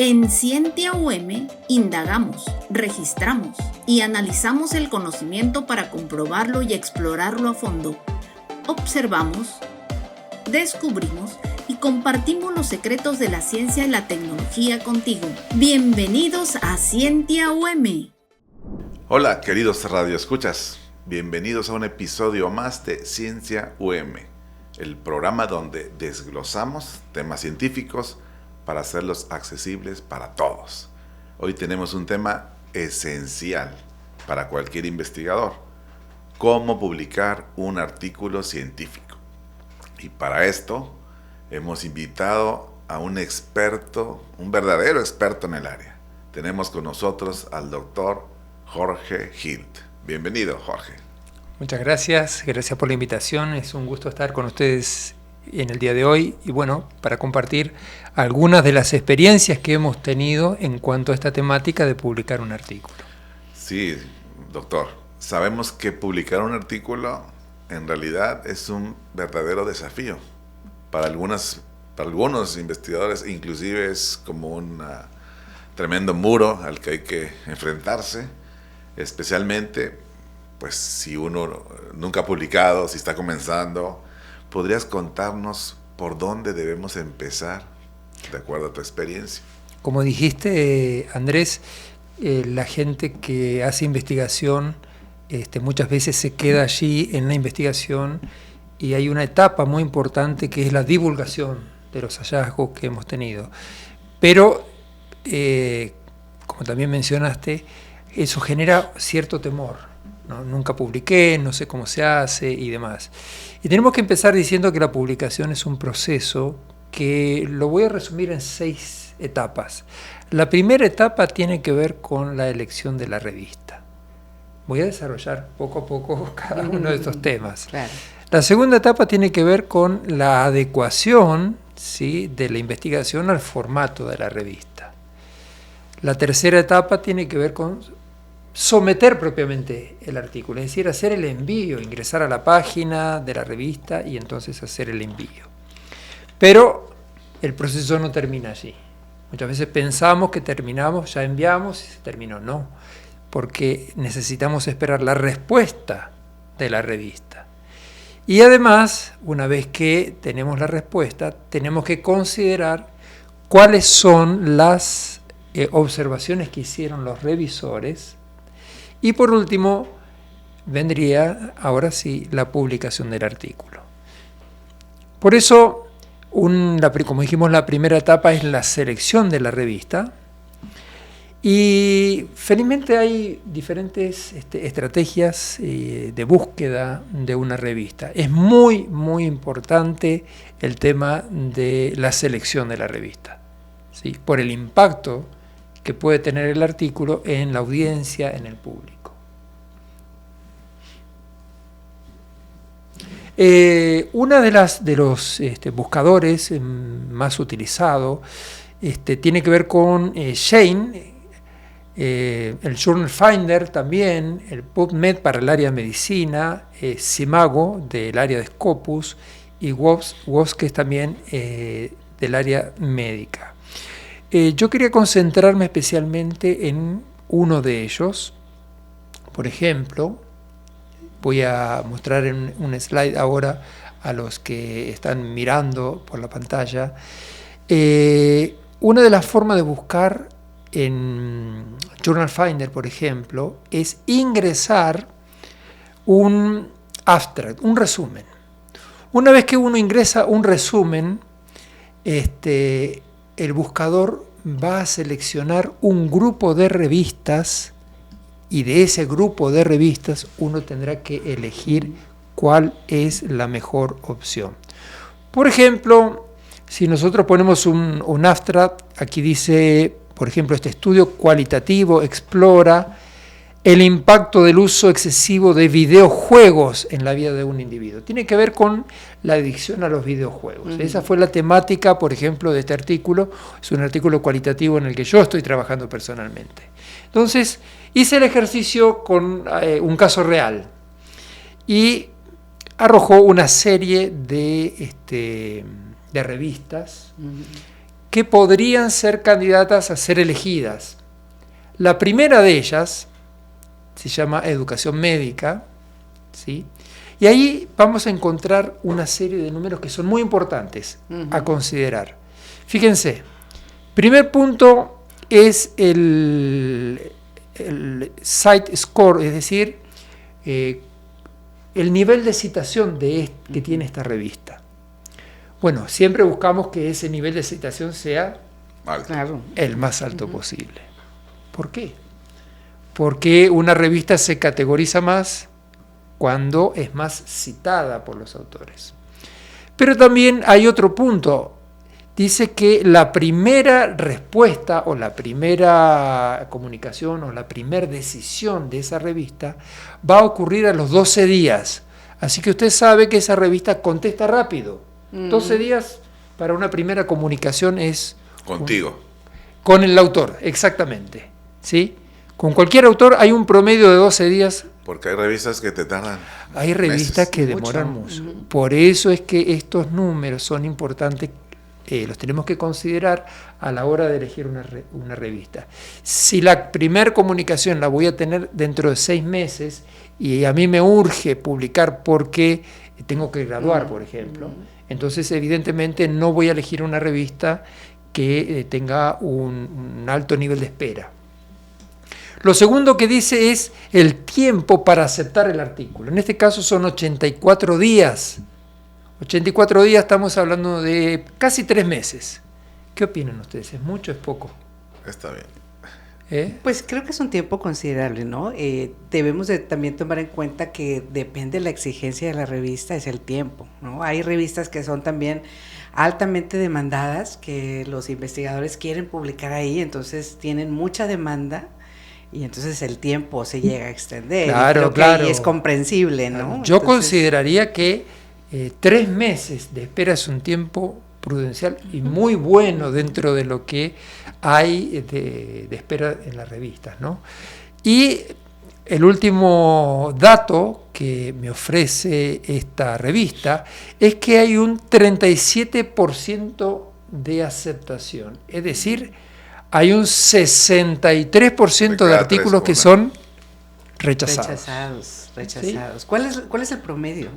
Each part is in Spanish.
En Scientia UM indagamos, registramos y analizamos el conocimiento para comprobarlo y explorarlo a fondo. Observamos, descubrimos y compartimos los secretos de la ciencia y la tecnología contigo. Bienvenidos a Scientia UM. Hola, queridos radioescuchas. Bienvenidos a un episodio más de Ciencia UM, el programa donde desglosamos temas científicos para hacerlos accesibles para todos. Hoy tenemos un tema esencial para cualquier investigador: cómo publicar un artículo científico. Y para esto hemos invitado a un experto, un verdadero experto en el área. Tenemos con nosotros al doctor Jorge Hilt. Bienvenido, Jorge. Muchas gracias por la invitación. Es un gusto estar con ustedes en el día de hoy y bueno, para compartir algunas de las experiencias que hemos tenido en cuanto a esta temática de publicar un artículo. Sí, doctor, sabemos que publicar un artículo en realidad es un verdadero desafío. Para algunos investigadores inclusive es como un tremendo muro al que hay que enfrentarse, especialmente pues si uno nunca ha publicado, si está comenzando. ¿Podrías contarnos por dónde debemos empezar, de acuerdo a tu experiencia? Como dijiste, Andrés, la gente que hace investigación muchas veces se queda allí en la investigación y hay una etapa muy importante que es la divulgación de los hallazgos que hemos tenido. Pero, como también mencionaste, eso genera cierto temor. ¿No? Nunca publiqué, no sé cómo se hace y demás. Y tenemos que empezar diciendo que la publicación es un proceso que lo voy a resumir en 6 etapas. La primera etapa tiene que ver con la elección de la revista. Voy a desarrollar poco a poco cada uno de estos temas. Claro. La segunda etapa tiene que ver con la adecuación, ¿sí?, de la investigación al formato de la revista. La tercera etapa tiene que ver con someter propiamente el artículo, es decir, hacer el envío, ingresar a la página de la revista y entonces hacer el envío. Pero el proceso no termina allí. Muchas veces pensamos que terminamos, ya enviamos y se terminó. No, porque necesitamos esperar la respuesta de la revista. Y además, una vez que tenemos la respuesta, tenemos que considerar cuáles son las observaciones que hicieron los revisores. Y por último, vendría ahora sí la publicación del artículo. Por eso, como dijimos, la primera etapa es la selección de la revista. Y felizmente hay diferentes estrategias de búsqueda de una revista. Es muy, muy importante el tema de la selección de la revista, ¿sí?, por el impacto que puede tener el artículo en la audiencia, en el público. Una de los buscadores más utilizado tiene que ver con Shane, el Journal Finder también, el PubMed para el área de medicina, Simago del área de Scopus y WOS que es también del área médica. Yo quería concentrarme especialmente en uno de ellos. Por ejemplo, voy a mostrar en un slide ahora a los que están mirando por la pantalla. Una de las formas de buscar en Journal Finder, por ejemplo, es ingresar un abstract, un resumen. Una vez que uno ingresa un resumen, el buscador va a seleccionar un grupo de revistas y de ese grupo de revistas uno tendrá que elegir cuál es la mejor opción. Por ejemplo, si nosotros ponemos un abstract, aquí dice, por ejemplo, este estudio cualitativo explora el impacto del uso excesivo de videojuegos en la vida de un individuo. Tiene que ver con la adicción a los videojuegos. Esa fue la temática, por ejemplo, de este artículo. Es un artículo cualitativo en el que yo estoy trabajando personalmente. Entonces, hice el ejercicio con un caso real y arrojó una serie de revistas que podrían ser candidatas a ser elegidas. La primera de ellas se llama Educación Médica, ¿sí? Y ahí vamos a encontrar una serie de números que son muy importantes a considerar. Fíjense, primer punto es el Cite Score, es decir, el nivel de citación que tiene esta revista. Bueno, siempre buscamos que ese nivel de citación sea el más alto posible. ¿Por qué? Porque una revista se categoriza más cuando es más citada por los autores. Pero también hay otro punto. Dice que la primera respuesta o la primera comunicación o la primera decisión de esa revista va a ocurrir a los 12 días. Así que usted sabe que esa revista contesta rápido. 12 días para una primera comunicación es... Contigo. Con el autor, exactamente. ¿Sí? Con cualquier autor hay un promedio de 12 días. Porque hay revistas que te tardan. Hay revistas que demoran mucho. Por eso es que estos números son importantes, los tenemos que considerar a la hora de elegir una revista. Si la primera comunicación la voy a tener dentro de 6 meses y a mí me urge publicar porque tengo que graduar, por ejemplo, entonces evidentemente no voy a elegir una revista que tenga un alto nivel de espera. Lo segundo que dice es el tiempo para aceptar el artículo. En este caso son 84 días. 84 días, estamos hablando de casi 3 meses. ¿Qué opinan ustedes? ¿Es mucho o es poco? Está bien. Pues creo que es un tiempo considerable, ¿no? Debemos de también tomar en cuenta que depende de la exigencia de la revista, es el tiempo, ¿no? Hay revistas que son también altamente demandadas, que los investigadores quieren publicar ahí, entonces tienen mucha demanda y entonces el tiempo se llega a extender. Claro, claro. Y es comprensible, ¿no? Yo consideraría que 3 meses de espera es un tiempo prudencial y muy bueno dentro de lo que hay de espera en las revistas, ¿no? Y el último dato que me ofrece esta revista es que hay un 37% de aceptación, es decir, hay un 63% de artículos que son rechazados. Rechazados. ¿Sí? ¿Cuál es el promedio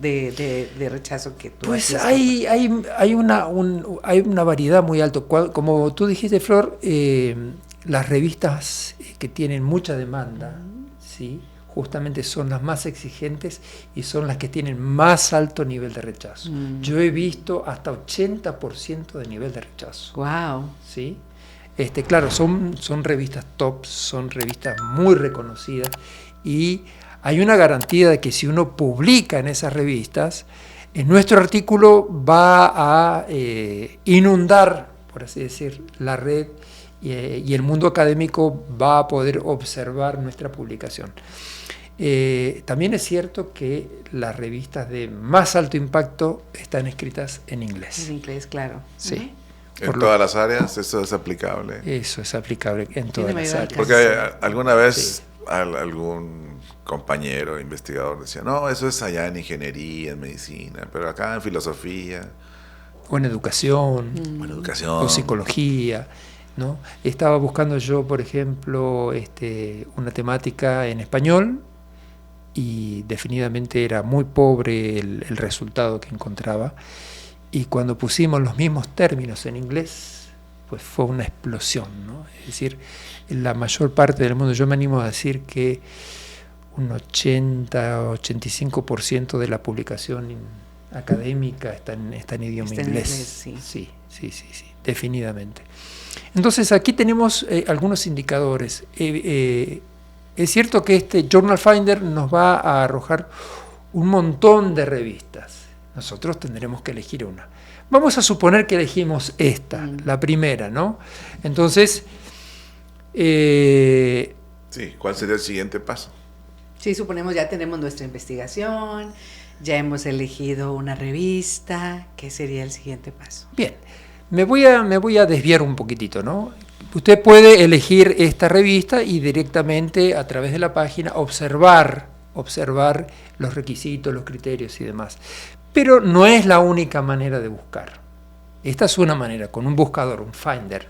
de rechazo que tú pues hay una variedad muy alta. Como tú dijiste, Flor, las revistas que tienen mucha demanda, ¿sí? Justamente son las más exigentes y son las que tienen más alto nivel de rechazo. Yo he visto hasta 80% de nivel de rechazo. Wow. ¿Sí? Claro, son revistas top, son revistas muy reconocidas y hay una garantía de que si uno publica en esas revistas, nuestro artículo va a inundar, por así decir, la red y el mundo académico va a poder observar nuestra publicación. También es cierto que las revistas de más alto impacto están escritas en inglés. En inglés, claro. Sí. En todas las áreas eso es aplicable. Eso es aplicable en todas las áreas. Porque alguna vez algún compañero investigador decía, no, eso es allá en ingeniería, en medicina, pero acá en filosofía. O en educación. O psicología, ¿no? Estaba buscando yo, por ejemplo, una temática en español y definitivamente era muy pobre el resultado que encontraba. Y cuando pusimos los mismos términos en inglés, pues fue una explosión, ¿no? Es decir, en la mayor parte del mundo, yo me animo a decir que un 80-85% de la publicación académica está en idioma inglés. Sí, definitivamente. Entonces aquí tenemos algunos indicadores. Es cierto que este Journal Finder nos va a arrojar un montón de revistas. Nosotros tendremos que elegir una. Vamos a suponer que elegimos esta, la primera, ¿no? Entonces, sí, ¿cuál sería el siguiente paso? Sí, suponemos ya tenemos nuestra investigación, ya hemos elegido una revista, ¿qué sería el siguiente paso? Bien, me voy a desviar un poquitito, ¿no? Usted puede elegir esta revista y directamente a través de la página observar los requisitos, los criterios y demás. Pero no es la única manera de buscar. Esta es una manera, con un buscador, un Finder.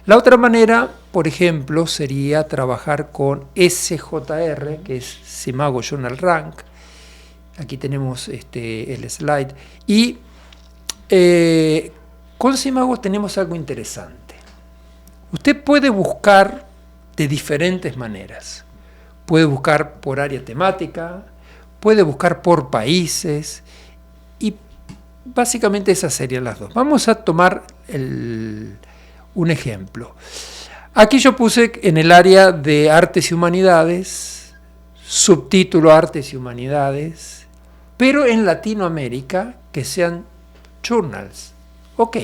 La otra manera, por ejemplo, sería trabajar con SJR, que es Simago Journal Rank. Aquí tenemos el slide. Y con Simago tenemos algo interesante. Usted puede buscar de diferentes maneras. Puede buscar por área temática, puede buscar por países, y básicamente esas serían las dos. Vamos a tomar un ejemplo. Aquí yo puse en el área de Artes y Humanidades, subtítulo Artes y Humanidades, pero en Latinoamérica que sean journals. Ok.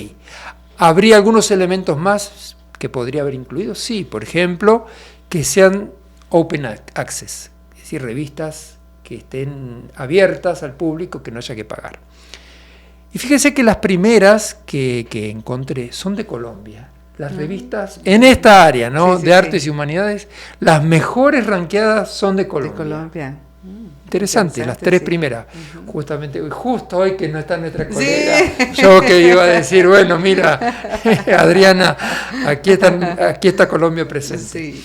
¿Habría algunos elementos más que podría haber incluido? Sí, por ejemplo, que sean open access, es decir, revistas que estén abiertas al público, que no haya que pagar. Y fíjense que las primeras que encontré son de Colombia. Las revistas en esta área, ¿no? De Artes y Humanidades, las mejores rankeadas son de Colombia. De Colombia. Interesante, las tres primeras. Justamente, justo hoy que no está nuestra colega, yo que iba a decir, bueno, mira, Adriana, aquí está Colombia presente. Sí.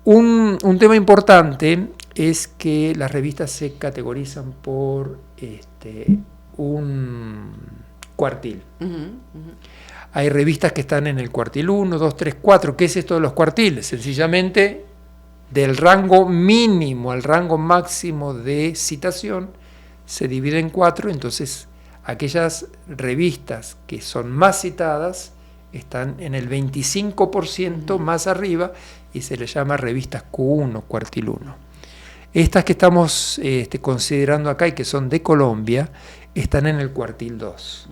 Un tema importante es que las revistas se categorizan por un cuartil. Hay revistas que están en el cuartil 1, 2, 3, 4. ¿Qué es esto de los cuartiles? Sencillamente, del rango mínimo al rango máximo de citación se divide en 4, entonces aquellas revistas que son más citadas están en el 25% más arriba y se les llama revistas Q1, cuartil 1. Estas que estamos considerando acá y que son de Colombia están en el cuartil 2,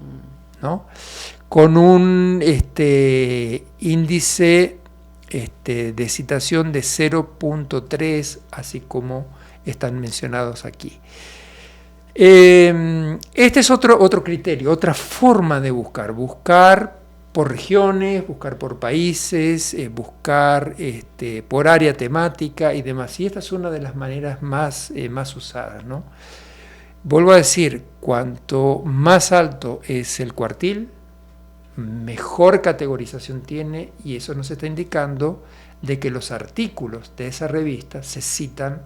¿no? Con un índice de citación de 0.3, así como están mencionados aquí. Este es otro criterio, otra forma de buscar por regiones, buscar por países, buscar por área temática y demás. Y esta es una de las maneras más usadas, ¿no? Vuelvo a decir, cuanto más alto es el cuartil, mejor categorización tiene, y eso nos está indicando de que los artículos de esa revista se citan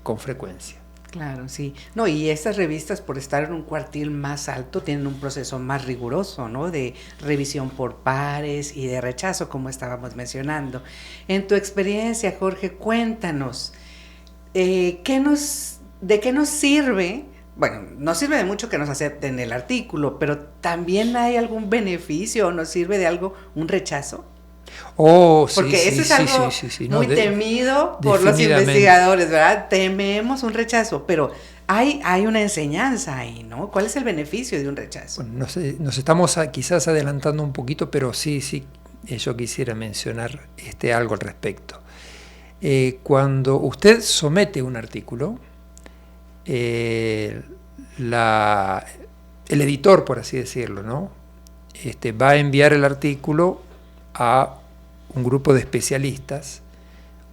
con frecuencia. Claro, sí. No, y estas revistas, por estar en un cuartil más alto, tienen un proceso más riguroso, ¿no? De revisión por pares y de rechazo, como estábamos mencionando. En tu experiencia, Jorge, cuéntanos, ¿de qué nos sirve? Bueno, nos sirve de mucho que nos acepten el artículo, pero ¿también hay algún beneficio o nos sirve de algo un rechazo? Oh, sí, porque eso es algo muy temido por los investigadores, ¿verdad? Tememos un rechazo, pero hay una enseñanza ahí, ¿no? ¿Cuál es el beneficio de un rechazo? Bueno, nos estamos quizás adelantando un poquito, pero sí, yo quisiera mencionar algo al respecto. Cuando usted somete un artículo, el editor, por así decirlo, ¿no? Va a enviar el artículo a un grupo de especialistas.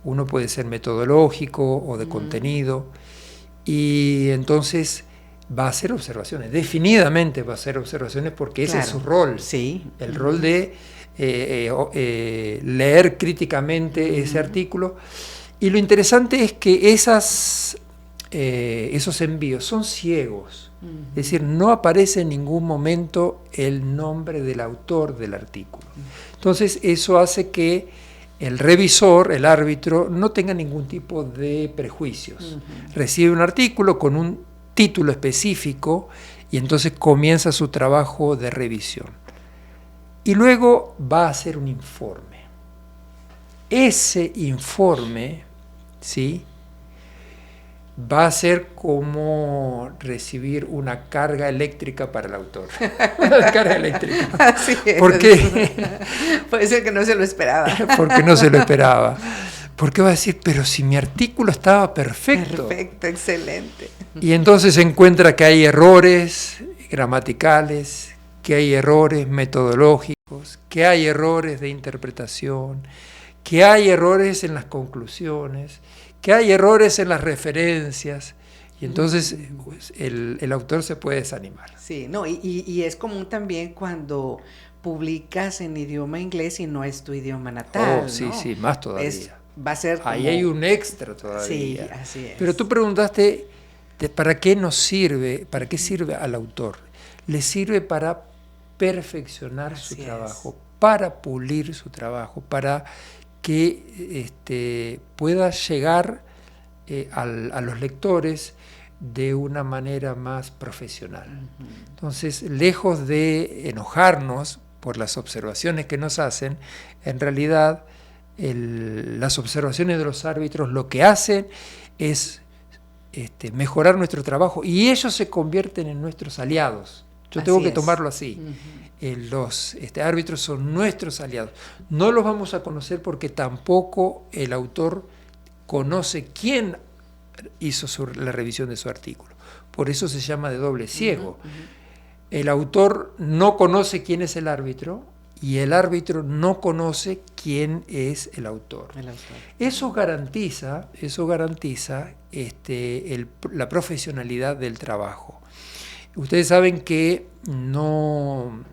Uno puede ser metodológico o de contenido, y entonces va a hacer observaciones. Definidamente va a hacer observaciones porque ese es su rol. Sí. El rol de leer críticamente ese artículo. Y lo interesante es que esos envíos son ciegos. Es decir, no aparece en ningún momento el nombre del autor del artículo. Entonces eso hace que el revisor, el árbitro, no tenga ningún tipo de prejuicios. Recibe un artículo con un título específico y entonces comienza su trabajo de revisión. Y luego va a hacer un informe. Ese informe, ¿sí?, va a ser como recibir una carga eléctrica para el autor. Una carga eléctrica. Así es. ¿Por qué? Puede ser que no se lo esperaba. Porque no se lo esperaba. Porque va a decir, pero si mi artículo estaba perfecto. Perfecto, excelente. Y entonces se encuentra que hay errores gramaticales, que hay errores metodológicos, que hay errores de interpretación, que hay errores en las conclusiones, que hay errores en las referencias. Y entonces pues, el autor se puede desanimar. Sí, no, y es común también cuando publicas en idioma inglés y no es tu idioma natal. Oh, sí, ¿no? sí, más todavía. Va a ser como... Ahí hay un extra todavía. Sí, así es. Pero tú preguntaste ¿para qué nos sirve? ¿Para qué sirve al autor? Le sirve para perfeccionar su trabajo, para pulir su trabajo, para que pueda llegar a los lectores de una manera más profesional. Entonces, lejos de enojarnos por las observaciones que nos hacen, en realidad las observaciones de los árbitros lo que hacen es mejorar nuestro trabajo y ellos se convierten en nuestros aliados. Yo tengo que tomarlo así. Los árbitros son nuestros aliados. No los vamos a conocer porque tampoco el autor conoce quién hizo la revisión de su artículo. Por eso se llama de doble ciego. El autor no conoce quién es el árbitro y el árbitro no conoce quién es el autor. Eso garantiza la profesionalidad del trabajo. Ustedes saben que no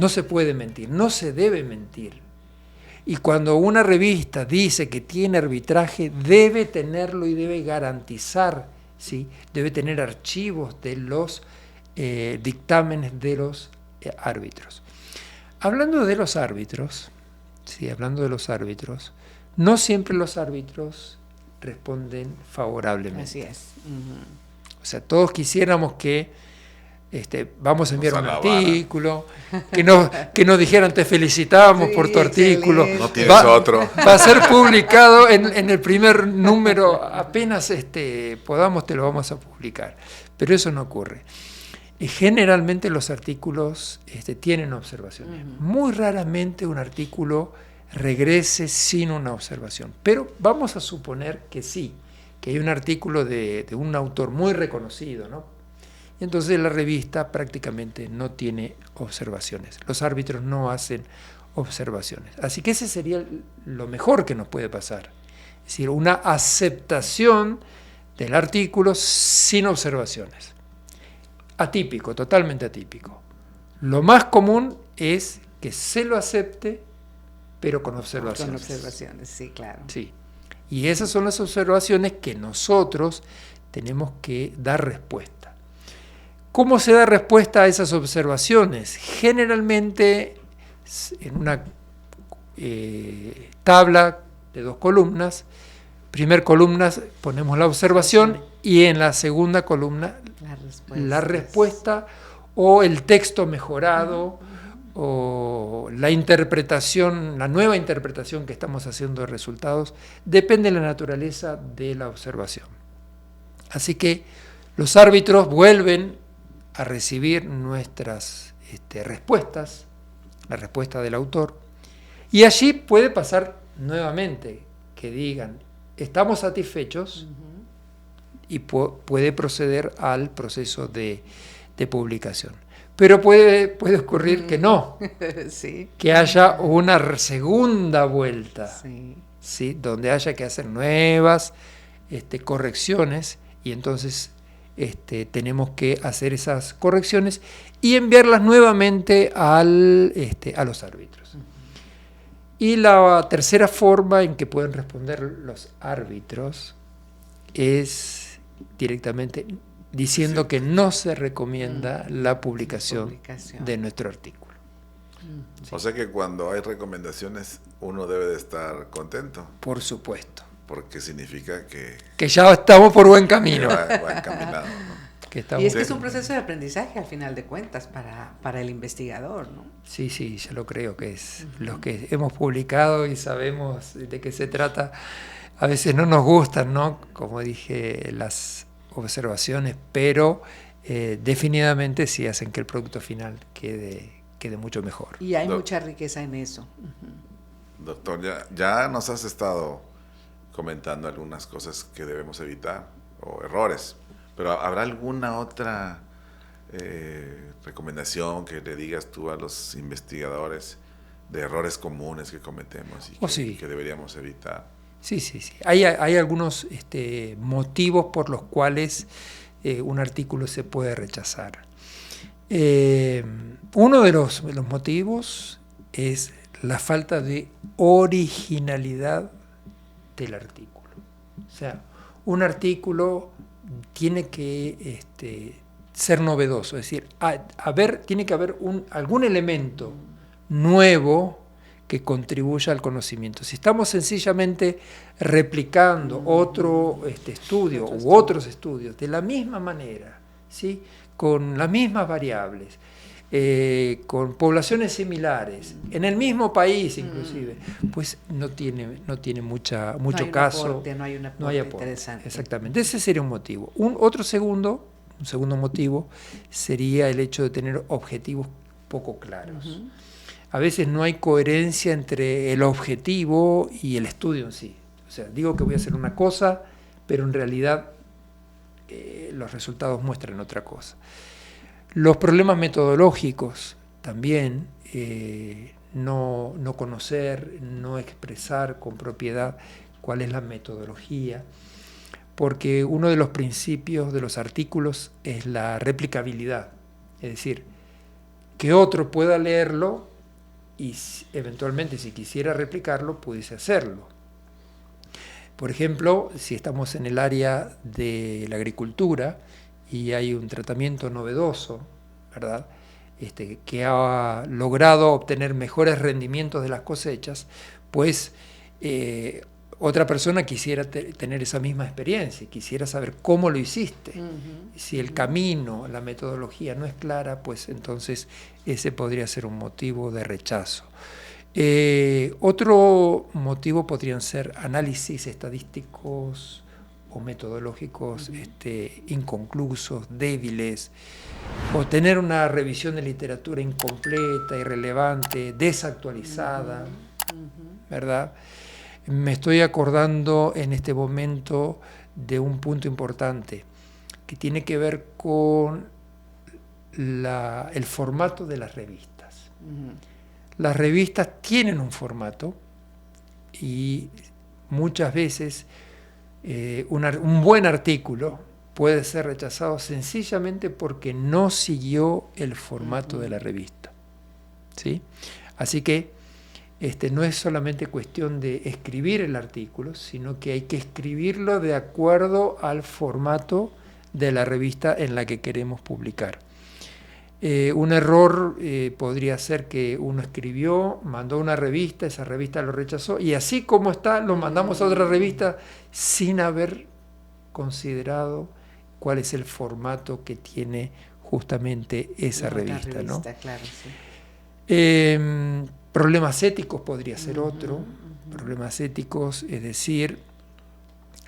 se puede mentir, no se debe mentir. Y cuando una revista dice que tiene arbitraje, debe tenerlo y debe garantizar, ¿sí? Debe tener archivos de los dictámenes de los árbitros. Hablando de los árbitros, no siempre los árbitros responden favorablemente. Así es. O sea, todos quisiéramos que vamos a enviar un artículo, que nos dijeran te felicitamos por tu artículo. No tienes otro. Va a ser publicado en el primer número, apenas podamos te lo vamos a publicar. Pero eso no ocurre. Generalmente los artículos tienen observaciones. Muy raramente un artículo regrese sin una observación. Pero vamos a suponer que sí, que hay un artículo de un autor muy reconocido, ¿no? Y entonces la revista prácticamente no tiene observaciones. Los árbitros no hacen observaciones. Así que ese sería lo mejor que nos puede pasar. Es decir, una aceptación del artículo sin observaciones. Atípico, totalmente atípico. Lo más común es que se lo acepte, pero con observaciones. Con observaciones, sí, claro. Sí. Y esas son las observaciones que nosotros tenemos que dar respuesta. ¿Cómo se da respuesta a esas observaciones? Generalmente en una tabla de 2 columnas. Primer columna ponemos la observación y en la segunda columna la respuesta o el texto mejorado o la interpretación, la nueva interpretación que estamos haciendo de resultados, depende de la naturaleza de la observación. Así que los árbitros vuelven a recibir nuestras respuestas, la respuesta del autor, y allí puede pasar nuevamente que digan, estamos satisfechos, y puede proceder al proceso de publicación. Pero puede ocurrir que no, sí. Que haya una segunda vuelta, sí. ¿sí? Donde haya que hacer nuevas correcciones y entonces tenemos que hacer esas correcciones y enviarlas nuevamente a los árbitros. Y la tercera forma en que pueden responder los árbitros es directamente diciendo que no se recomienda la publicación de nuestro artículo. O sea que cuando hay recomendaciones uno debe de estar contento. Por supuesto. Porque significa que ya estamos por buen camino. Va encaminado, ¿no? Y es que es un proceso de aprendizaje al final de cuentas para el investigador, ¿no? Sí, ya lo creo que es. Los que hemos publicado y sabemos de qué se trata, a veces no nos gustan, ¿no? Como dije, las observaciones, pero definitivamente sí hacen que el producto final quede mucho mejor. Y hay mucha riqueza en eso. Doctor, ya nos has estado comentando algunas cosas que debemos evitar, o errores, pero ¿habrá alguna otra recomendación que le digas tú a los investigadores de errores comunes que cometemos y que deberíamos evitar? Sí. Hay algunos motivos por los cuales un artículo se puede rechazar. Uno de los motivos es la falta de originalidad del artículo. O sea, un artículo tiene que ser novedoso, es decir, tiene que haber algún elemento nuevo que contribuya al conocimiento. Si estamos sencillamente replicando otro estudio u otros estudios de la misma manera, ¿sí?, con las mismas variables, con poblaciones similares, en el mismo país inclusive, pues no tiene mucho caso. No hay un aporte, no hay aporte. Interesante. Exactamente, ese sería un motivo. Un segundo motivo sería el hecho de tener objetivos poco claros. Uh-huh. A veces no hay coherencia entre el objetivo y el estudio en sí. O sea, digo que voy a hacer una cosa, pero en realidad los resultados muestran otra cosa. Los problemas metodológicos también, no conocer, no expresar con propiedad cuál es la metodología, porque uno de los principios de los artículos es la replicabilidad, es decir, que otro pueda leerlo y eventualmente, si quisiera replicarlo, pudiese hacerlo. Por ejemplo, si estamos en el área de la agricultura y hay un tratamiento novedoso, ¿verdad?, que ha logrado obtener mejores rendimientos de las cosechas, pues otra persona quisiera tener esa misma experiencia, quisiera saber cómo lo hiciste. Uh-huh. Si el camino, la metodología no es clara, pues entonces ese podría ser un motivo de rechazo. Otro motivo podrían ser análisis estadísticos o metodológicos inconclusos, débiles, o tener una revisión de literatura incompleta, irrelevante, desactualizada, ¿verdad? Me estoy acordando en este momento de un punto importante que tiene que ver con el formato de las revistas. Las revistas tienen un formato y muchas veces un buen artículo puede ser rechazado sencillamente porque no siguió el formato de la revista, ¿sí? Así que no es solamente cuestión de escribir el artículo, sino que hay que escribirlo de acuerdo al formato de la revista en la que queremos publicar. Un error podría ser que uno escribió, mandó a una revista, esa revista lo rechazó, y así como está, lo mandamos a otra revista sin haber considerado cuál es el formato que tiene justamente esa revista, ¿no? Claro, sí. Problemas éticos podría ser otro. Problemas éticos, es decir,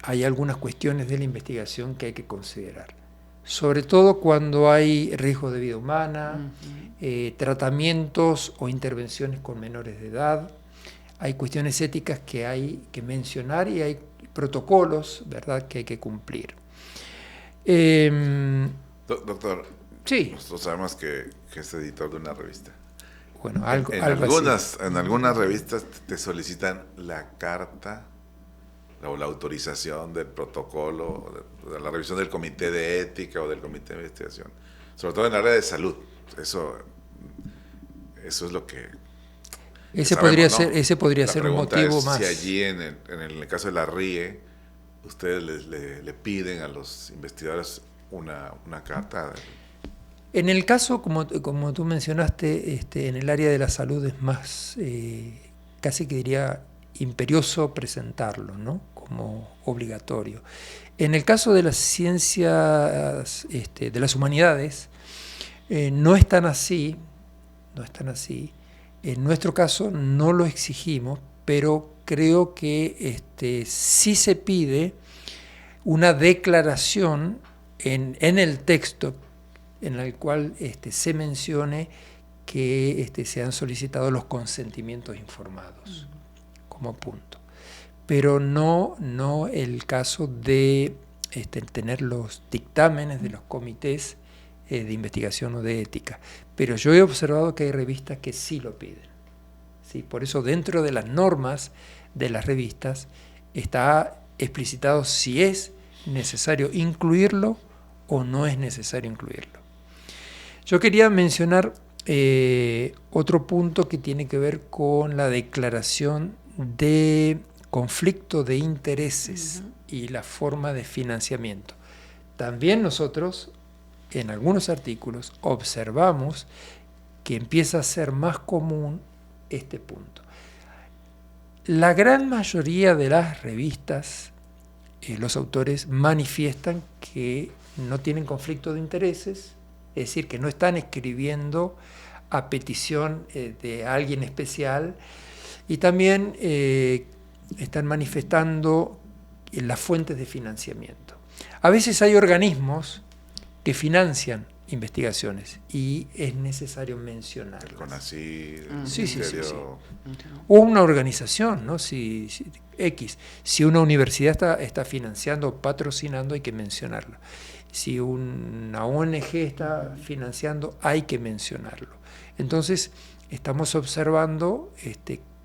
hay algunas cuestiones de la investigación que hay que considerar. Sobre todo cuando hay riesgo de vida humana, tratamientos o intervenciones con menores de edad. Hay cuestiones éticas que hay que mencionar y hay protocolos, ¿verdad?, que hay que cumplir. Doctor, sí. Nosotros sabemos que es editor de una revista. Bueno, en algunas revistas te solicitan la carta o la autorización del protocolo, de la revisión del comité de ética o del comité de investigación, sobre todo en el área de salud. Eso es lo que ese sabemos, podría ¿no? ser un motivo más. Si allí en el caso de la RIE ustedes le piden a los investigadores una carta. En el caso, como tú mencionaste, en el área de la salud es más, casi que diría, imperioso presentarlo, ¿no?, como obligatorio. En el caso de las ciencias, de las humanidades, no es tan así. En nuestro caso no lo exigimos, pero creo que sí se pide una declaración en el texto en el cual se mencione que se han solicitado los consentimientos informados como punto. Pero no el caso de tener los dictámenes de los comités de investigación o de ética. Pero yo he observado que hay revistas que sí lo piden. ¿Sí? Por eso dentro de las normas de las revistas está explicitado si es necesario incluirlo o no es necesario incluirlo. Yo quería mencionar otro punto que tiene que ver con la declaración de conflicto de intereses y la forma de financiamiento. También nosotros, en algunos artículos, observamos que empieza a ser más común este punto. La gran mayoría de las revistas, los autores manifiestan que no tienen conflicto de intereses, es decir, que no están escribiendo a petición de alguien especial, y también están manifestando las fuentes de financiamiento. A veces hay organismos que financian investigaciones y es necesario mencionarlas. El CONACYT, el Sí. Ministerio. O una organización, ¿no? Si una universidad está financiando o patrocinando, hay que mencionarlo. Si una ONG está financiando, hay que mencionarlo. Entonces, estamos observando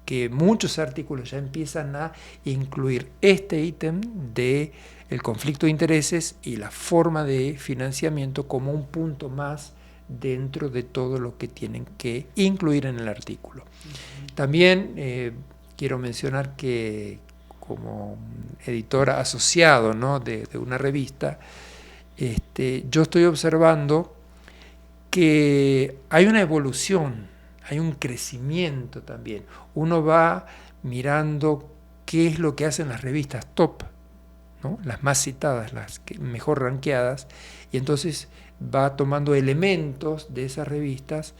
que muchos artículos ya empiezan a incluir este ítem de el conflicto de intereses y la forma de financiamiento como un punto más dentro de todo lo que tienen que incluir en el artículo. También quiero mencionar que como editor asociado, ¿no?, de una revista, yo estoy observando que hay una evolución, hay un crecimiento también. Uno va mirando qué es lo que hacen las revistas top, ¿no?, las más citadas, las que mejor rankeadas, y entonces va tomando elementos de esas revistas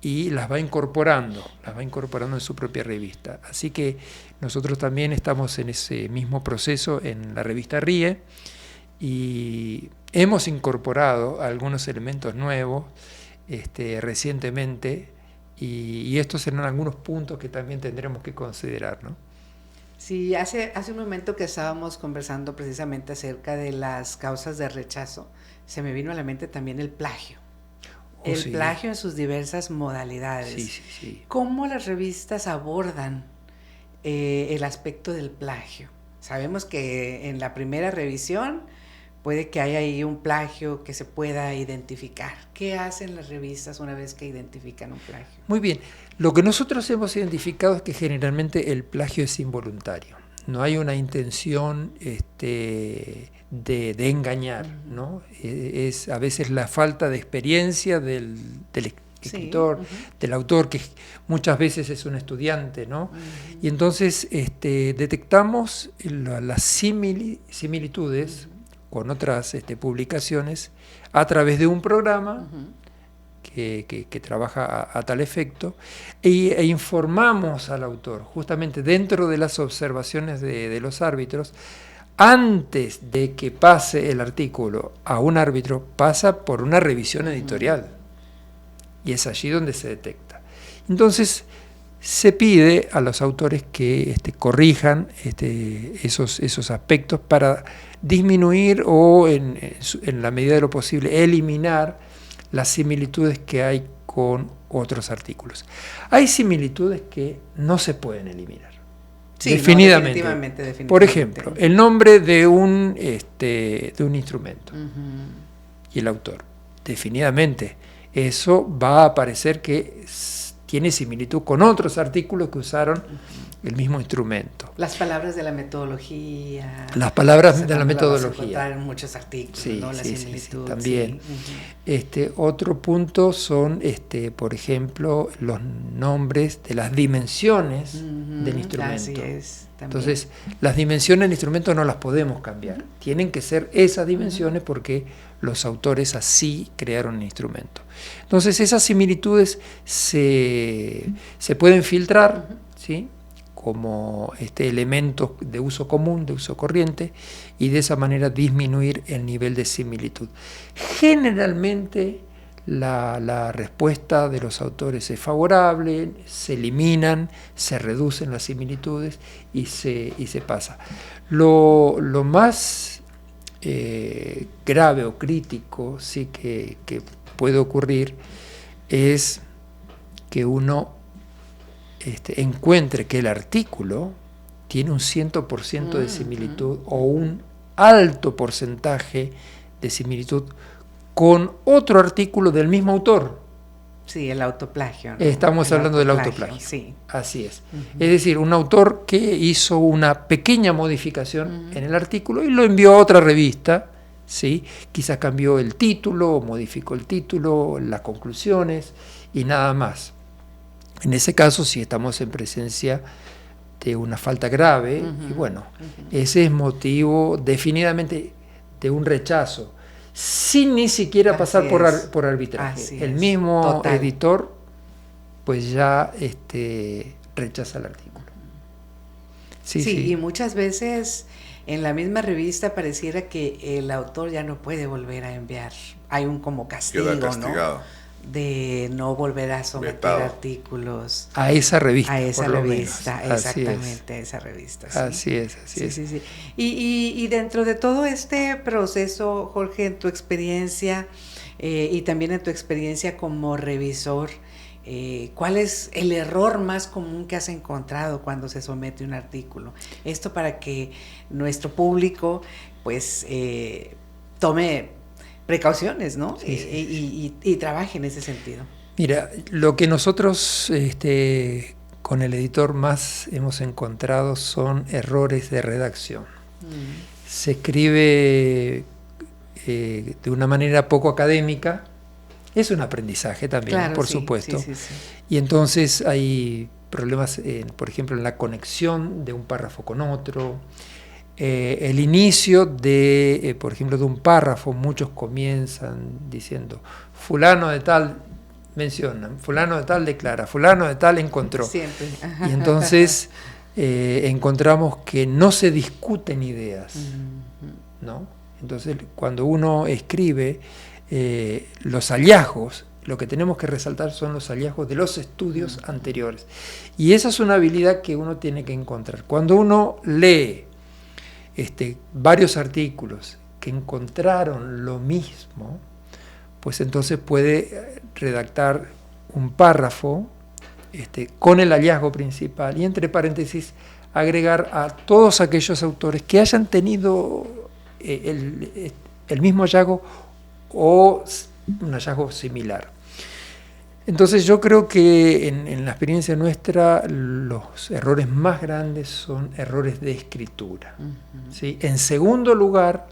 y las va incorporando en su propia revista. Así que nosotros también estamos en ese mismo proceso en la revista RIE y hemos incorporado algunos elementos nuevos recientemente, y estos serán algunos puntos que también tendremos que considerar, ¿no? Sí, hace un momento que estábamos conversando precisamente acerca de las causas de rechazo, se me vino a la mente también el plagio. El plagio en sus diversas modalidades. Sí. ¿Cómo las revistas abordan el aspecto del plagio? Sabemos que en la primera revisión puede que haya ahí un plagio que se pueda identificar. ¿Qué hacen las revistas una vez que identifican un plagio? Muy bien. Lo que nosotros hemos identificado es que generalmente el plagio es involuntario. No hay una intención de engañar, ¿no? Es a veces la falta de experiencia del escritor, del autor, que muchas veces es un estudiante, ¿no? Y entonces detectamos las similitudes con otras publicaciones a través de un programa que trabaja a tal efecto, e informamos al autor, justamente dentro de las observaciones de los árbitros. Antes de que pase el artículo a un árbitro, pasa por una revisión editorial, y es allí donde se detecta. Entonces, se pide a los autores que corrijan esos aspectos para disminuir o, en la medida de lo posible, eliminar las similitudes que hay con otros artículos. Hay similitudes que no se pueden eliminar. Sí, definitivamente. No, definitivamente. Por ejemplo, el nombre de un instrumento y el autor. Definitivamente, eso va a aparecer que tiene similitud con otros artículos que usaron el mismo instrumento. Las palabras de la metodología. Las palabras de la metodología. En muchos artículos, sí, ¿no? La similitud. Sí, también. Sí. Otro punto son, por ejemplo, los nombres de las dimensiones del instrumento. Así es. También. Entonces, las dimensiones del instrumento no las podemos cambiar. Tienen que ser esas dimensiones porque los autores así crearon el instrumento. Entonces, esas similitudes se pueden filtrar, ¿sí?, como elementos de uso común, de uso corriente, y de esa manera disminuir el nivel de similitud. Generalmente la respuesta de los autores es favorable, se eliminan, se reducen las similitudes y se pasa. Lo más grave o crítico, sí, que puede ocurrir es que uno encuentre que el artículo tiene un 100% de similitud o un alto porcentaje de similitud con otro artículo del mismo autor. Sí, el autoplagio, ¿no? Estamos hablando del autoplagio. Sí. Así es. Es decir, un autor que hizo una pequeña modificación en el artículo y lo envió a otra revista, ¿sí? Quizás cambió el título, modificó el título, las conclusiones y nada más. En ese caso, sí estamos en presencia de una falta grave y bueno, ese es motivo definitivamente de un rechazo, sin ni siquiera pasar por arbitraje. El mismo editor pues ya rechaza el artículo. Sí, y muchas veces en la misma revista pareciera que el autor ya no puede volver a enviar. Hay un como castigo, queda castigado, ¿no? De no volver a someter vetado artículos a esa revista. A esa revista, exactamente, a esa revista. Sí. Así es. Sí. Y dentro de todo este proceso, Jorge, en tu experiencia y también en tu experiencia como revisor, ¿cuál es el error más común que has encontrado cuando se somete un artículo? Esto para que nuestro público pues tome precauciones, ¿no? Sí. Y trabaje en ese sentido. Mira, lo que nosotros con el editor más hemos encontrado son errores de redacción. Se escribe de una manera poco académica. Es un aprendizaje también, claro, por supuesto. Sí. Y entonces hay problemas, por ejemplo, en la conexión de un párrafo con otro. El inicio de, por ejemplo, de un párrafo, muchos comienzan diciendo, fulano de tal mencionan, fulano de tal declara, fulano de tal encontró. Siempre. Y entonces encontramos que no se discuten ideas, ¿no? Entonces, cuando uno escribe los hallazgos, lo que tenemos que resaltar son los hallazgos de los estudios anteriores. Y esa es una habilidad que uno tiene que encontrar. Cuando uno lee varios artículos que encontraron lo mismo, pues entonces puede redactar un párrafo con el hallazgo principal y entre paréntesis agregar a todos aquellos autores que hayan tenido el mismo hallazgo o un hallazgo similar. Entonces yo creo que en la experiencia nuestra los errores más grandes son errores de escritura. ¿Sí? En segundo lugar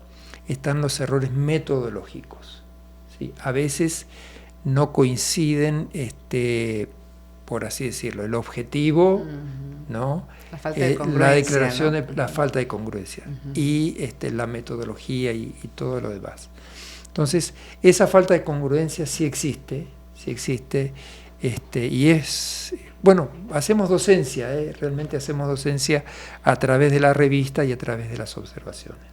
están los errores metodológicos. ¿Sí? A veces no coinciden, por así decirlo, el objetivo, ¿no? La falta de congruencia, la declaración, ¿no? de la falta de congruencia y la metodología y todo lo demás. Entonces esa falta de congruencia sí existe. Y es, bueno, hacemos docencia, realmente hacemos docencia a través de la revista y a través de las observaciones.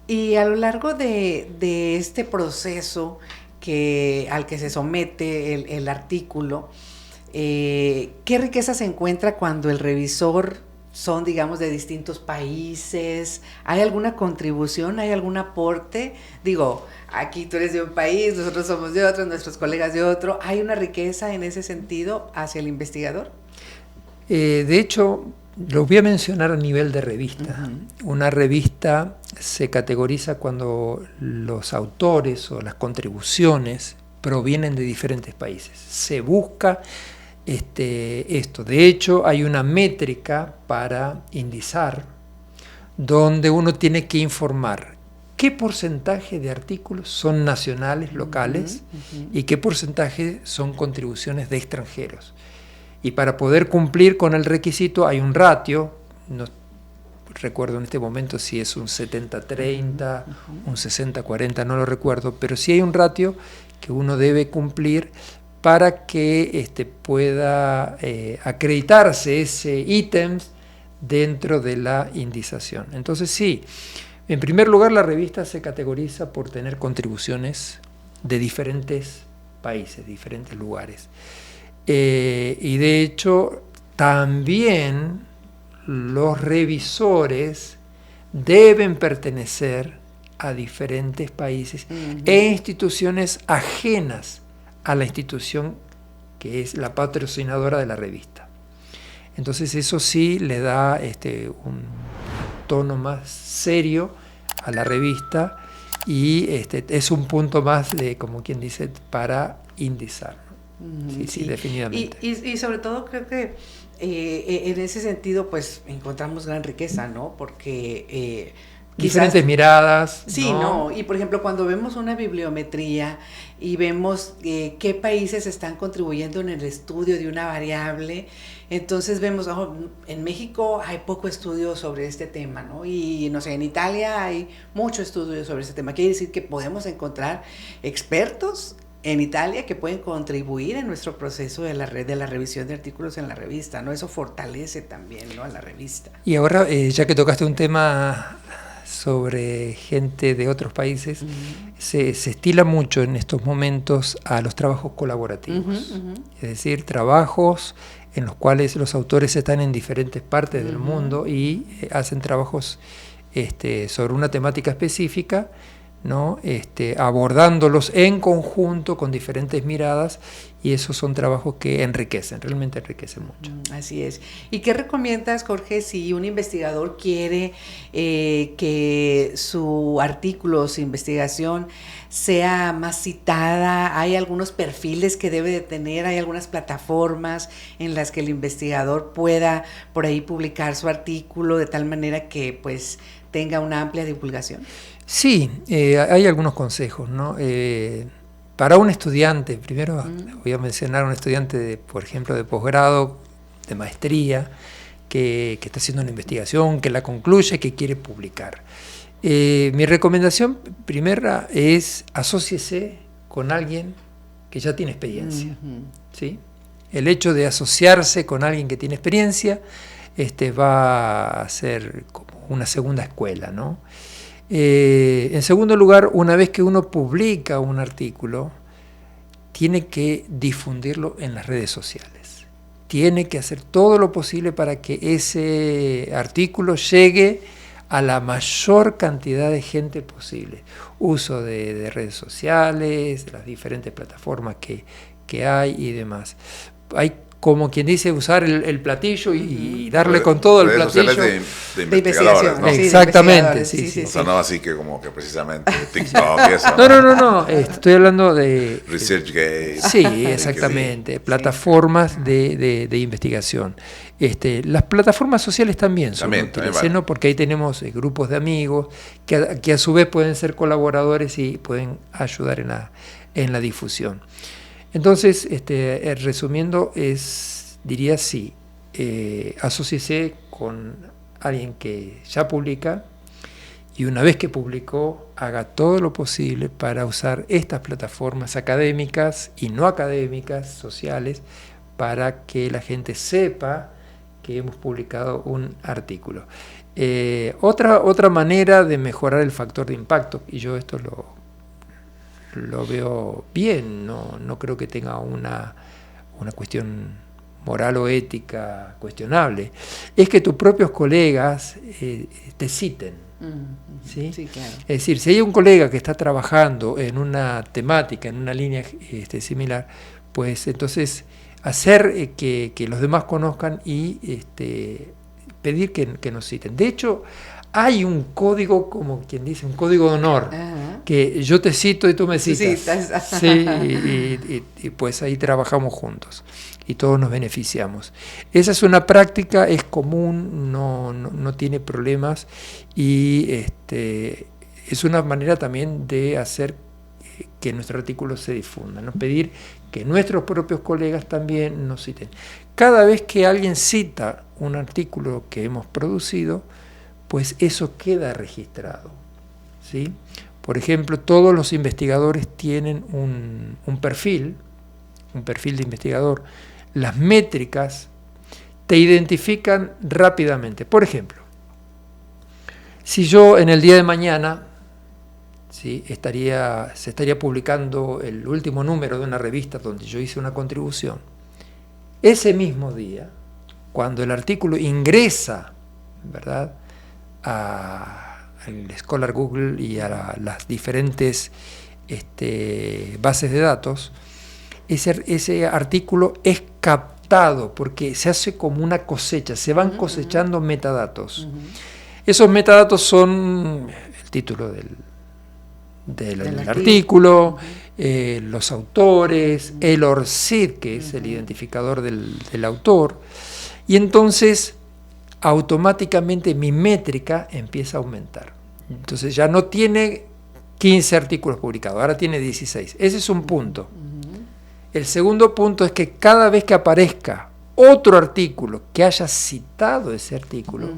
Y a lo largo de este proceso al que se somete el artículo, ¿qué riqueza se encuentra cuando el revisor son, digamos, de distintos países? ¿Hay alguna contribución? ¿Hay algún aporte? Digo, aquí tú eres de un país, nosotros somos de otro, nuestros colegas de otro. ¿Hay una riqueza en ese sentido hacia el investigador? De hecho, lo voy a mencionar a nivel de revista. Una revista se categoriza cuando los autores o las contribuciones provienen de diferentes países. Se busca esto. De hecho, hay una métrica para indizar donde uno tiene que informar qué porcentaje de artículos son nacionales, locales, y qué porcentaje son contribuciones de extranjeros. Y para poder cumplir con el requisito hay un ratio, no recuerdo en este momento si es un 70-30, un 60-40, no lo recuerdo, pero sí hay un ratio que uno debe cumplir para que pueda acreditarse ese ítem dentro de la indización. Entonces sí, en primer lugar la revista se categoriza por tener contribuciones de diferentes países, diferentes lugares. Y de hecho también los revisores deben pertenecer a diferentes países e instituciones ajenas a la institución que es la patrocinadora de la revista. Entonces eso sí le da un tono más serio a la revista y es un punto más de, como quien dice, para indizar. Sí, definitivamente. Y sobre todo creo que en ese sentido pues encontramos gran riqueza, ¿no? Porque diferentes miradas. Sí, ¿no? Y por ejemplo, cuando vemos una bibliometría y vemos qué países están contribuyendo en el estudio de una variable, entonces vemos, en México hay poco estudio sobre este tema, ¿no? Y no sé, en Italia hay mucho estudio sobre este tema. Quiere decir que podemos encontrar expertos en Italia que pueden contribuir en nuestro proceso de la revisión de artículos en la revista, ¿no? Eso fortalece también, ¿no?, a la revista. Y ahora, ya que tocaste un tema sobre gente de otros países, se estila mucho en estos momentos a los trabajos colaborativos, es decir, trabajos en los cuales los autores están en diferentes partes del mundo y hacen trabajos sobre una temática específica, ¿no? Abordándolos en conjunto con diferentes miradas, y esos son trabajos que realmente enriquecen mucho. Así es. ¿Y qué recomiendas, Jorge, si un investigador quiere que su artículo, su investigación sea más citada? ¿Hay algunos perfiles que debe de tener? ¿Hay algunas plataformas en las que el investigador pueda por ahí publicar su artículo de tal manera que pues tenga una amplia divulgación? Sí, hay algunos consejos, ¿no? Para un estudiante, primero voy a mencionar a un estudiante, por ejemplo, de posgrado, de maestría, que está haciendo una investigación, que la concluye, que quiere publicar. Mi recomendación primera es asóciese con alguien que ya tiene experiencia, ¿sí? El hecho de asociarse con alguien que tiene experiencia va a ser como una segunda escuela, ¿no? En segundo lugar, una vez que uno publica un artículo, tiene que difundirlo en las redes sociales. Tiene que hacer todo lo posible para que ese artículo llegue a la mayor cantidad de gente posible. Uso de redes sociales, de las diferentes plataformas que hay y demás. Hay, como quien dice, usar el platillo y darle con todo el platillo. De investigadores, ¿no? Exactamente, sí. O sea, no así que como que precisamente TikTok y eso. No. Estoy hablando de ResearchGate. Sí, exactamente. Plataformas de investigación. Las plataformas sociales también son útiles, vale, ¿no? Porque ahí tenemos grupos de amigos que a su vez pueden ser colaboradores y pueden ayudar en la difusión. Entonces, resumiendo, diría sí, asóciese con alguien que ya publica, y una vez que publicó, haga todo lo posible para usar estas plataformas académicas y no académicas, sociales, para que la gente sepa que hemos publicado un artículo. Otra manera de mejorar el factor de impacto, y yo esto lo veo bien, no creo que tenga una cuestión moral o ética cuestionable, es que tus propios colegas te citen. ¿Sí? Sí, claro. Es decir, si hay un colega que está trabajando en una temática, en una línea similar, pues entonces hacer que los demás conozcan y pedir que nos citen. De hecho, hay un código, como quien dice, un código de honor, que yo te cito y tú me citas. Sí, y pues ahí trabajamos juntos y todos nos beneficiamos. Esa es una práctica, es común, no tiene problemas, y es una manera también de hacer que nuestro artículo se difunda, ¿no? Pedir que nuestros propios colegas también nos citen. Cada vez que alguien cita un artículo que hemos producido, pues eso queda registrado, ¿sí? Por ejemplo, todos los investigadores tienen un perfil de investigador. Las métricas te identifican rápidamente. Por ejemplo, si yo en el día de mañana, ¿sí?, se estaría publicando el último número de una revista donde yo hice una contribución, ese mismo día, cuando el artículo ingresa, ¿verdad?, al Scholar Google y a las diferentes bases de datos, ese artículo es capaz adaptado, porque se hace como una cosecha, se van cosechando metadatos. Esos metadatos son el título del artículo, los autores, el ORCID, que es el identificador del autor, y entonces automáticamente mi métrica empieza a aumentar. Entonces ya no tiene 15 artículos publicados, ahora tiene 16. Ese es un punto. El segundo punto es que cada vez que aparezca otro artículo que haya citado ese artículo,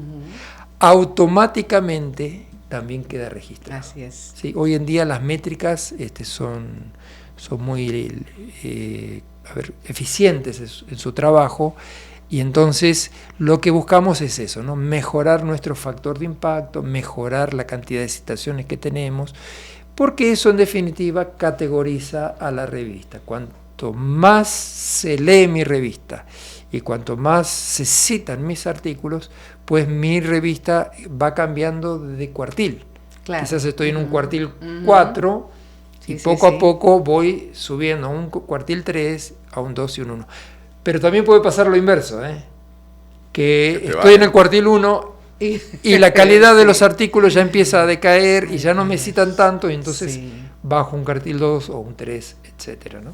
automáticamente también queda registrado. Así es. ¿Sí? Hoy en día las métricas son muy eficientes en su trabajo, y entonces lo que buscamos es eso, ¿no? Mejorar nuestro factor de impacto, mejorar la cantidad de citaciones que tenemos, porque eso en definitiva categoriza a la revista. Cuanto más se lee mi revista y cuanto más se citan mis artículos, pues mi revista va cambiando de cuartil. Claro. Quizás estoy en un cuartil 4 y poco a poco voy subiendo a un cuartil 3, a un 2 y un 1. Pero también puede pasar lo inverso, que estoy en el cuartil 1 y la calidad de los artículos ya empieza a decaer y ya no me citan tanto, y entonces bajo un cuartil 2 o un 3, etcétera, ¿no?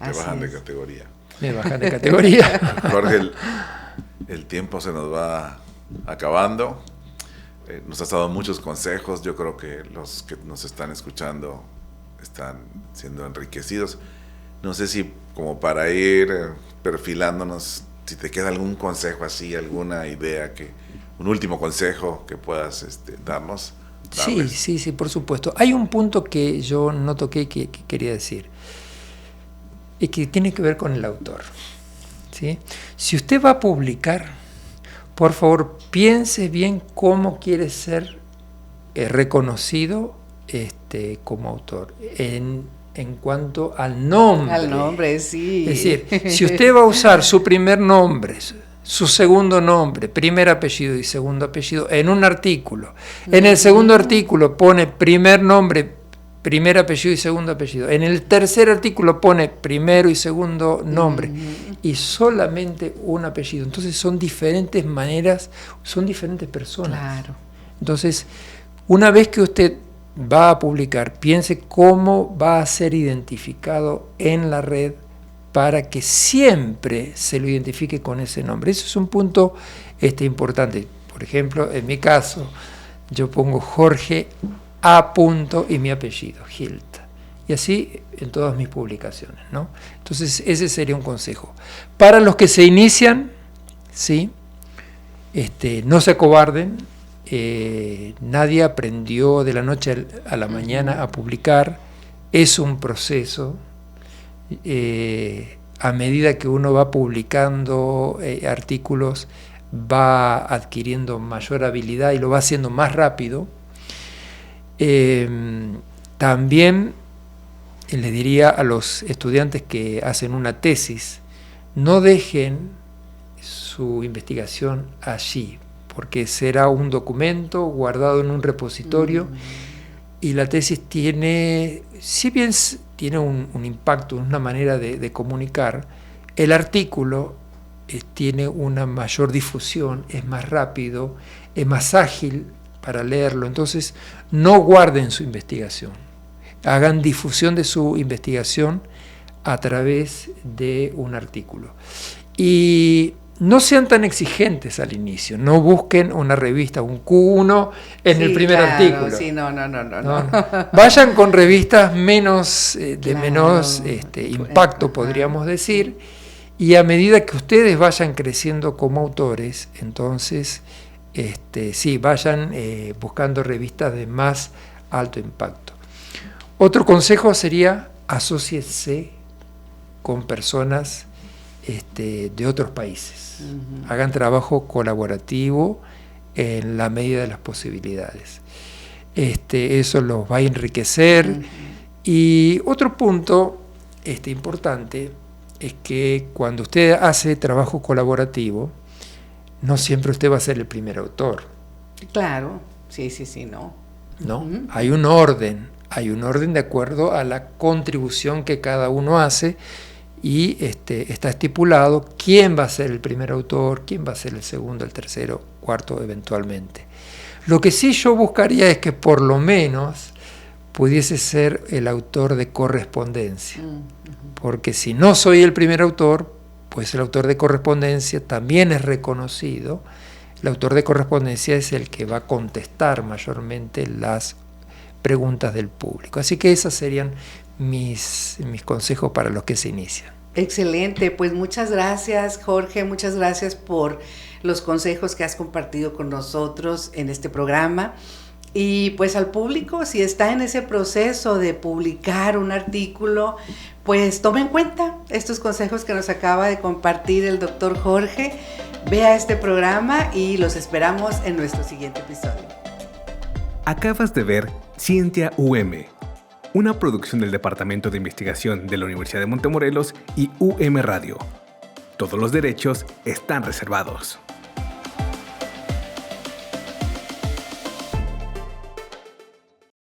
Te bajan de categoría. Me bajan de categoría. Jorge, el tiempo se nos va acabando. Nos has dado muchos consejos. Yo creo que los que nos están escuchando están siendo enriquecidos. No sé si como para ir perfilándonos, si te queda algún consejo así, alguna idea, un último consejo que puedas darnos. Sí, por supuesto. Hay un punto que yo no toqué que quería decir, y que tiene que ver con el autor. ¿Sí? Si usted va a publicar, por favor, piense bien cómo quiere ser reconocido como autor en cuanto al nombre. Al nombre, sí. Es decir, si usted va a usar su primer nombre, su segundo nombre, primer apellido y segundo apellido en un artículo, en el segundo artículo pone primer nombre, primer apellido y segundo apellido, en el tercer artículo pone primero y segundo nombre y solamente un apellido, entonces son diferentes maneras, son diferentes personas. Claro. Entonces, una vez que usted va a publicar, piense cómo va a ser identificado en la red para que siempre se lo identifique con ese nombre. Eso es un punto importante. Por ejemplo, en mi caso, yo pongo Jorge A. y mi apellido, Hilt. Y así en todas mis publicaciones, ¿no? Entonces, ese sería un consejo. Para los que se inician, ¿sí? No se acobarden. Nadie aprendió de la noche a la mañana a publicar. Es un proceso. A medida que uno va publicando artículos, va adquiriendo mayor habilidad y lo va haciendo más rápido. También le diría a los estudiantes que hacen una tesis, no dejen su investigación allí, porque será un documento guardado en un repositorio y la tesis tiene, si bien tiene un impacto, una manera de comunicar, el artículo tiene una mayor difusión, es más rápido, es más ágil para leerlo. Entonces, no guarden su investigación, hagan difusión de su investigación a través de un artículo. Y no sean tan exigentes al inicio, no busquen una revista, un Q1 en el primer artículo. Sí, no. Vayan con revistas menos menos impacto, podríamos decir, y a medida que ustedes vayan creciendo como autores, entonces vayan buscando revistas de más alto impacto. Otro consejo sería asóciense con personas de otros países. Hagan trabajo colaborativo en la medida de las posibilidades. Eso los va a enriquecer. Y otro punto importante es que cuando usted hace trabajo colaborativo, no siempre usted va a ser el primer autor. Claro, sí, no. ¿No? Hay un orden de acuerdo a la contribución que cada uno hace. y está estipulado quién va a ser el primer autor, quién va a ser el segundo, el tercero, cuarto eventualmente. Lo que sí yo buscaría es que por lo menos pudiese ser el autor de correspondencia, porque si no soy el primer autor, pues el autor de correspondencia también es reconocido. El autor de correspondencia es el que va a contestar mayormente las preguntas del público. Así que esos serían mis consejos para los que se inician. Excelente, pues muchas gracias, Jorge, muchas gracias por los consejos que has compartido con nosotros en este programa. Y pues al público, si está en ese proceso de publicar un artículo, pues tome en cuenta estos consejos que nos acaba de compartir el doctor Jorge. Vea este programa y los esperamos en nuestro siguiente episodio. Acabas de ver Ciencia UM, una producción del Departamento de Investigación de la Universidad de Montemorelos y UM Radio. Todos los derechos están reservados.